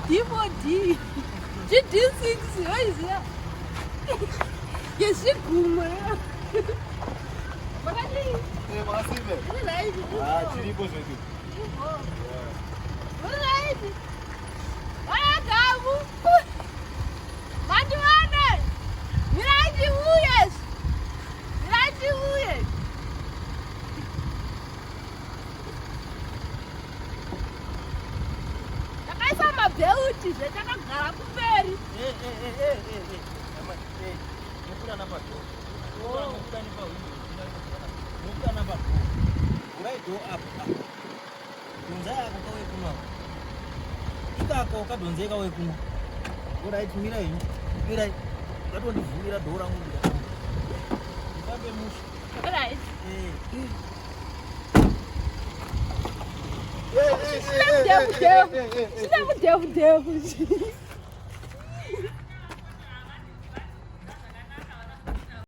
D4D. GD6, olha. Que esse kuma. Magadinho. É massa, velho. Ah, tira em você, tu. Olha, Gabo. Maduana. Mirade Uyas. Mirade Uyas. Essa é uma belute, já tá na cara com o Peri. Não pula na patrulha. Não pula na patrulha. Não pula na patrulha. Urai do apa. Donzai ako kawai kuma. Ika ako ka donzai kawai kuma. Urai tu mirai. Mirai. Kado ni vira do orang muda. Sabe mus. Peraí. Devo.